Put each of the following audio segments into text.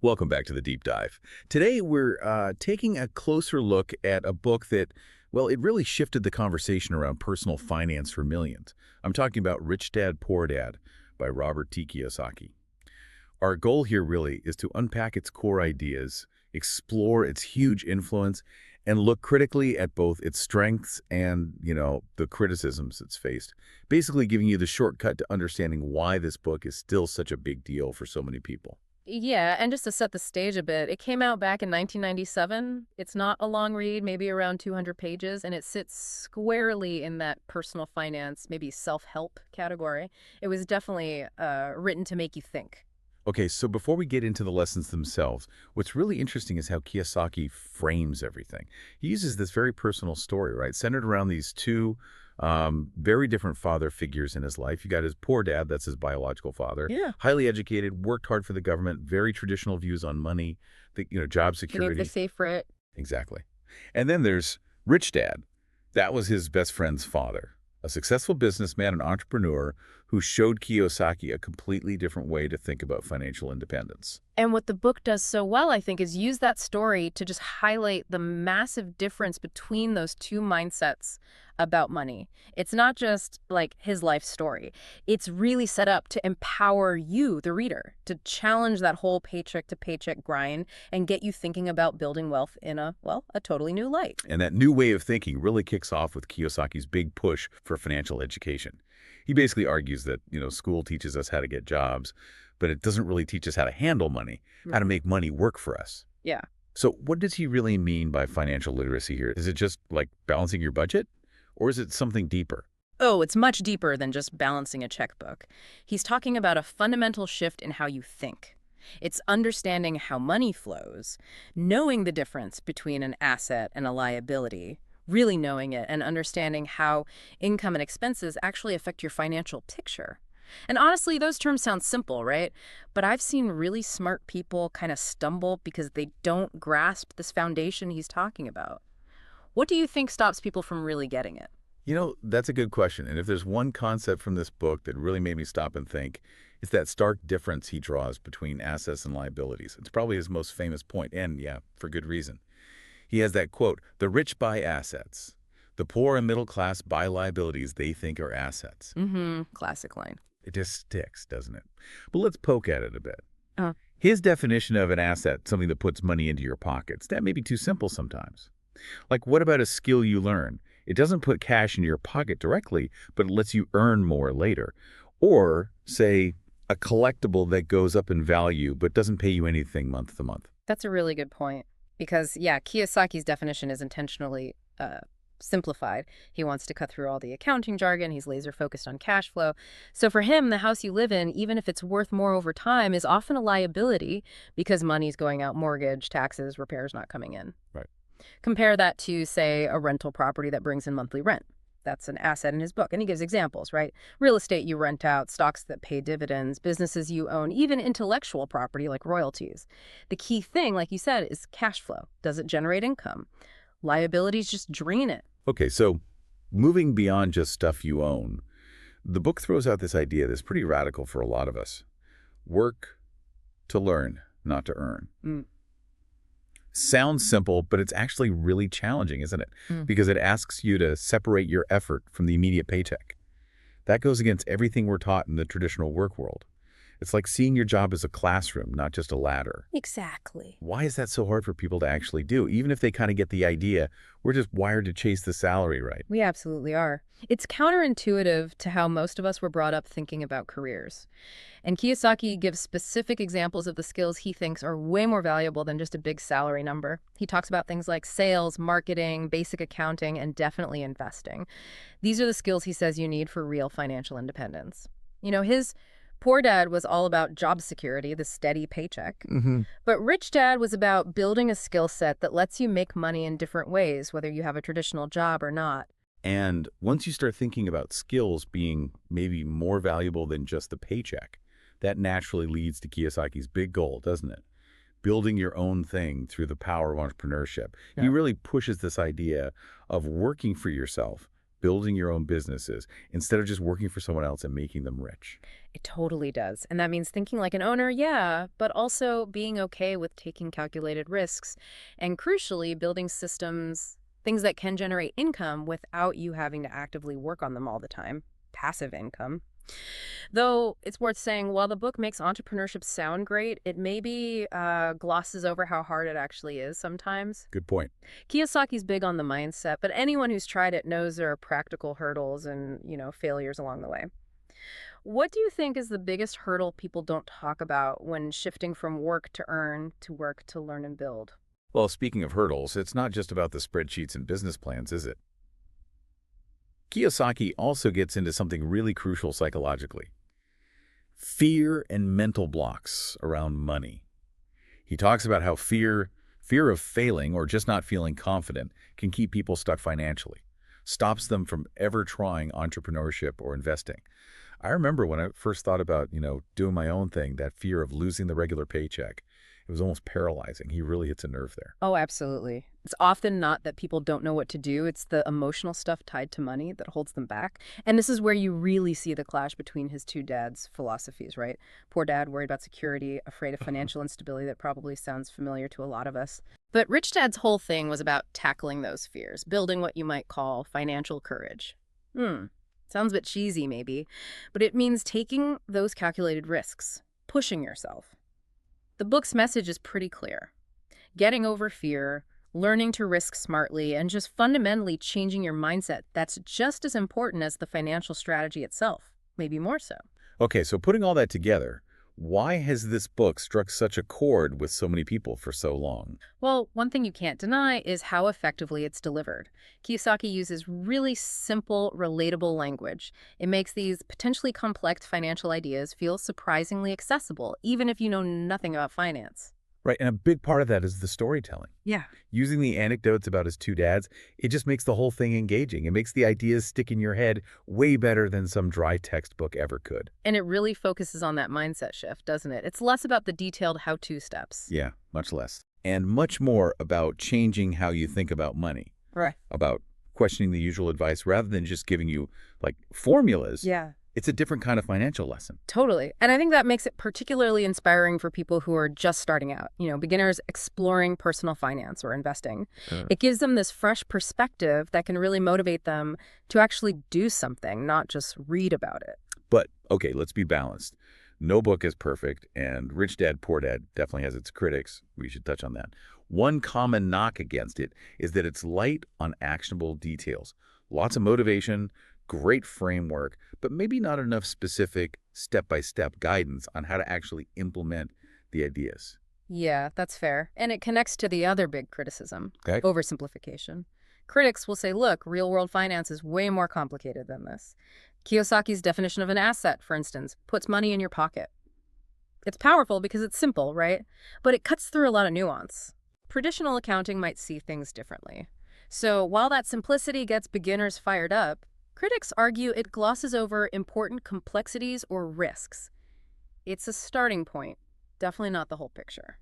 Welcome back to the Deep Dive. Today, we're taking a closer look at a book that, well, it really shifted the conversation around personal finance for millions. I'm talking about Rich Dad, Poor Dad by Robert T. Kiyosaki. Our goal here really is to unpack its core ideas, explore its huge influence, and look critically at both its strengths and, the criticisms it's faced. Basically giving you the shortcut to understanding why this book is still such a big deal for so many people. Yeah, and just to set the stage a bit, it came out back in 1997. It's not a long read, maybe around 200 pages, and it sits squarely in that personal finance, maybe self-help category. It was definitely written to make you think. Okay, so before we get into the lessons themselves, what's really interesting is how Kiyosaki frames everything. He uses this very personal story, right, centered around these two very different father figures in his life. You got his poor dad, that's his biological father, Yeah. highly educated, worked hard for the government, very traditional views on money, job Gave the security. favorite. Exactly. And then there's rich dad. That was his best friend's father, a successful businessman and entrepreneur who showed Kiyosaki a completely different way to think about financial independence. And what the book does so well, I think, is use that story to just highlight the massive difference between those two mindsets about money. It's not just like his life story. It's really set up to empower you, the reader, to challenge that whole paycheck to paycheck grind and get you thinking about building wealth in a totally new light. And that new way of thinking really kicks off with Kiyosaki's big push for financial education. He basically argues that, school teaches us how to get jobs, but it doesn't really teach us how to handle money, how to make money work for us. Yeah. So what does he really mean by financial literacy here? Is it just like balancing your budget? Or is it something deeper? Oh, it's much deeper than just balancing a checkbook. He's talking about a fundamental shift in how you think. It's understanding how money flows, knowing the difference between an asset and a liability, really knowing it, and understanding how income and expenses actually affect your financial picture. And honestly, those terms sound simple, right? But I've seen really smart people kind of stumble because they don't grasp this foundation he's talking about. What do you think stops people from really getting it? That's a good question. And if there's one concept from this book that really made me stop and think, it's that stark difference he draws between assets and liabilities. It's probably his most famous point, and yeah, for good reason. He has that quote, "The rich buy assets. The poor and middle class buy liabilities they think are assets." Mm-hmm. Classic line. It just sticks, doesn't it? But let's poke at it a bit. Uh, His definition of an asset, something that puts money into your pockets, that may be too simple sometimes. Like, what about a skill you learn? It doesn't put cash in your pocket directly, but it lets you earn more later. Or, say, a collectible that goes up in value but doesn't pay you anything month to month. that's a really good point. Because, yeah, Kiyosaki's definition is intentionally simplified. He wants to cut through all the accounting jargon. He's laser focused on cash flow. So for him, the house you live in, even if it's worth more over time, is often a liability because money's going out, mortgage, taxes, repairs not coming in. Right. Compare that to, say, a rental property that brings in monthly rent. That's an asset in his book. And he gives examples, right? Real estate you rent out, stocks that pay dividends, businesses you own, even intellectual property like royalties. The key thing, like you said, is cash flow. Does it generate income? Liabilities just drain it. Okay, so moving beyond just stuff you own, the book throws out this idea that's pretty radical for a lot of us. Work to learn, not to earn. Mm. Sounds simple, but it's actually really challenging, isn't it? Mm. Because it asks you to separate your effort from the immediate paycheck. That goes against everything we're taught in the traditional work world. It's like seeing your job as a classroom, not just a ladder. Exactly. Why is that so hard for people to actually do? Even if they kind of get the idea, we're just wired to chase the salary, right? We absolutely are. It's counterintuitive to how most of us were brought up thinking about careers. And Kiyosaki gives specific examples of the skills he thinks are way more valuable than just a big salary number. He talks about things like sales, marketing, basic accounting, and definitely investing. These are the skills he says you need for real financial independence. His Poor Dad was all about job security, the steady paycheck. Mm-hmm. But Rich Dad was about building a skill set that lets you make money in different ways, whether you have a traditional job or not. And once you start thinking about skills being maybe more valuable than just the paycheck, that naturally leads to Kiyosaki's big goal, doesn't it? Building your own thing through the power of entrepreneurship. Yeah. He really pushes this idea of working for yourself, building your own businesses instead of just working for someone else and making them rich. It totally does. And that means thinking like an owner, yeah, but also being okay with taking calculated risks and crucially building systems, things that can generate income without you having to actively work on them all the time. Passive income. Though it's worth saying, while the book makes entrepreneurship sound great, it maybe glosses over how hard it actually is sometimes. Good point. Kiyosaki's big on the mindset, but anyone who's tried it knows there are practical hurdles and, failures along the way. What do you think is the biggest hurdle people don't talk about when shifting from work to earn to work to learn and build? Well, speaking of hurdles, it's not just about the spreadsheets and business plans, is it? Kiyosaki also gets into something really crucial psychologically: fear and mental blocks around money. He talks about how fear of failing or just not feeling confident can keep people stuck financially, stops them from ever trying entrepreneurship or investing. I remember when I first thought about, doing my own thing, that fear of losing the regular paycheck. It was almost paralyzing. He really hits a nerve there. Oh, absolutely. It's often not that people don't know what to do. It's the emotional stuff tied to money that holds them back. And this is where you really see the clash between his two dads' philosophies, right? Poor dad worried about security, afraid of financial instability. That probably sounds familiar to a lot of us. But Rich Dad's whole thing was about tackling those fears, building what you might call financial courage. Sounds a bit cheesy, maybe, but it means taking those calculated risks, pushing yourself. The book's message is pretty clear. Getting over fear, learning to risk smartly, and just fundamentally changing your mindset, that's just as important as the financial strategy itself, maybe more so. Okay, so putting all that together, why has this book struck such a chord with so many people for so long? Well, one thing you can't deny is how effectively it's delivered. Kiyosaki uses really simple, relatable language. It makes these potentially complex financial ideas feel surprisingly accessible, even if you know nothing about finance. Right, and a big part of that is the storytelling. Yeah. Using the anecdotes about his two dads, it just makes the whole thing engaging. It makes the ideas stick in your head way better than some dry textbook ever could. And it really focuses on that mindset shift, doesn't it? It's less about the detailed how-to steps. Yeah, much less. And much more about changing how you think about money. Right. About questioning the usual advice rather than just giving you, formulas. Yeah. It's a different kind of financial lesson. Totally. And I think that makes it particularly inspiring for people who are just starting out, beginners exploring personal finance or investing. It gives them this fresh perspective that can really motivate them to actually do something, not just read about it. But, okay, let's be balanced. No book is perfect, and Rich Dad, Poor Dad definitely has its critics. We should touch on that. One common knock against it is that it's light on actionable details. Lots of motivation, great framework, but maybe not enough specific step-by-step guidance on how to actually implement the ideas. Yeah, that's fair. And it connects to the other big criticism, Okay? oversimplification. Critics will say, look, real-world finance is way more complicated than this. Kiyosaki's definition of an asset, for instance, puts money in your pocket. It's powerful because it's simple, right? But it cuts through a lot of nuance. Traditional accounting might see things differently. So while that simplicity gets beginners fired up, critics argue it glosses over important complexities or risks. It's a starting point, definitely not the whole picture.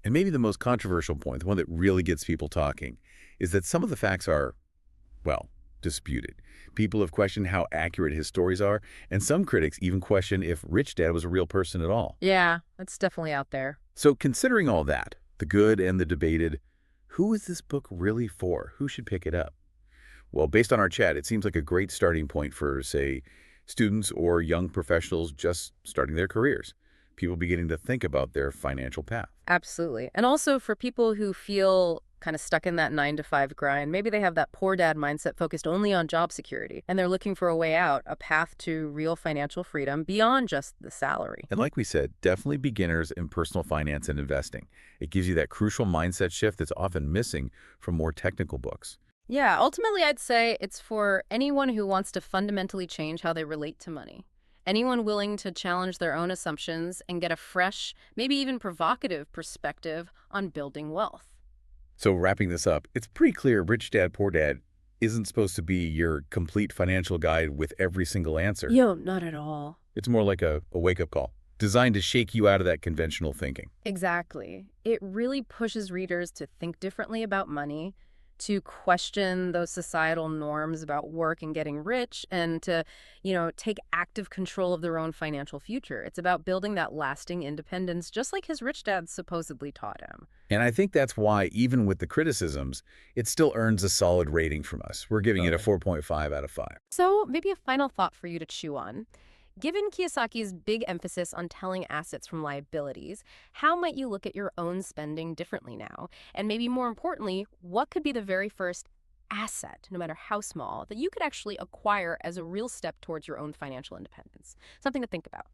And maybe the most controversial point, the one that really gets people talking, is that some of the facts are, disputed. People have questioned how accurate his stories are, and some critics even question if Rich Dad was a real person at all. Yeah, that's definitely out there. So considering all that, the good and the debated, who is this book really for? Who should pick it up? Well, based on our chat, it seems like a great starting point for, say, students or young professionals just starting their careers, people beginning to think about their financial path. Absolutely. And also for people who feel kind of stuck in that 9-to-5 grind, maybe they have that poor dad mindset focused only on job security, and they're looking for a way out, a path to real financial freedom beyond just the salary. And like we said, definitely beginners in personal finance and investing. It gives you that crucial mindset shift that's often missing from more technical books. Yeah, ultimately I'd say it's for anyone who wants to fundamentally change how they relate to money. Anyone willing to challenge their own assumptions and get a fresh, maybe even provocative perspective on building wealth. So wrapping this up, it's pretty clear Rich Dad, Poor Dad isn't supposed to be your complete financial guide with every single answer. Yo, not at all. It's more like a wake-up call, designed to shake you out of that conventional thinking. Exactly. It really pushes readers to think differently about money, to question those societal norms about work and getting rich and to, take active control of their own financial future. It's about building that lasting independence, just like his rich dad supposedly taught him. And I think that's why, even with the criticisms, it still earns a solid rating from us. We're giving it a Okay. 4.5 out of 5. So maybe a final thought for you to chew on. Given Kiyosaki's big emphasis on telling assets from liabilities, how might you look at your own spending differently now? And maybe more importantly, what could be the very first asset, no matter how small, that you could actually acquire as a real step towards your own financial independence? Something to think about.